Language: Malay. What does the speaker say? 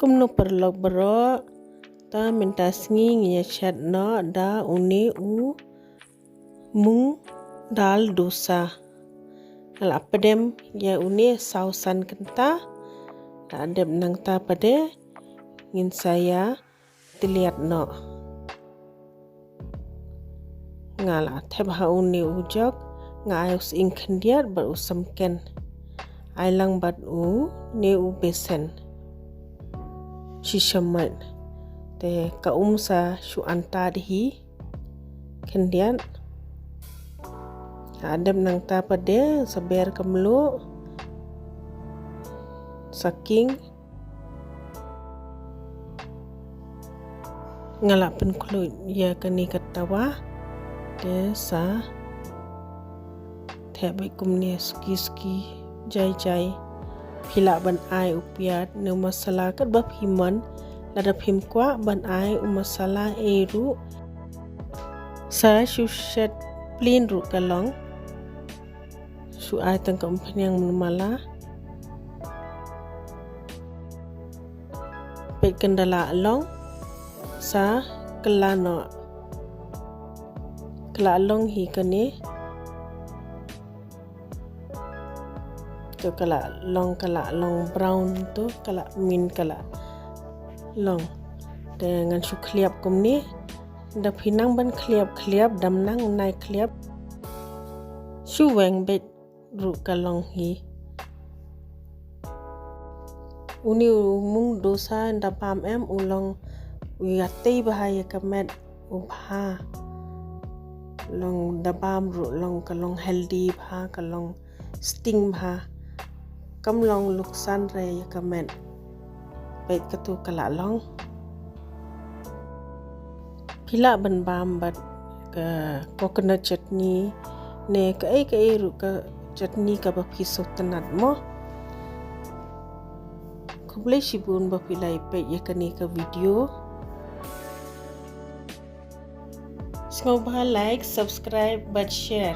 Kum no perlok bero ta minta sngi ngiya chat no da une u mung dal dosa. Al apedem ya une sausan kenta da adem nang ta pade ngin saya dilihat no. Ngala theb ha une ujok ngayus ing kendiat bar usam ken. Ailang bat u ne u besen. Shishamat te ka sa shu anta dihi kendian adem nang ta pade saber kamlu saking ngalapen kulu ya kani katawa te sa thebe kumne ski jai phila ban ai upiat ne masala kat ba phiman lada phim kwa ban ai masala eru sa shushet plin ru kalong su ai tang kompanyang mala pet kendala long sa kelano kelalong hi kane to kala long brown tu kala min kala long dengan su kliap kum ni da pinang ban kliap dam nang nai kliap su weng bet ru kalong hi uni mung dosa da pam em ulong uyate bahaya kamet ubha long da pam ru long kalong healthy bha kalong sting bha kam long luksan re kamen pet katu kala long pila ban bam bat ka coconut chutney ne kai ru ka chutney ka ba piso tanat mo kuble shibun ba pilai pet ya kani ka video semoga like subscribe but share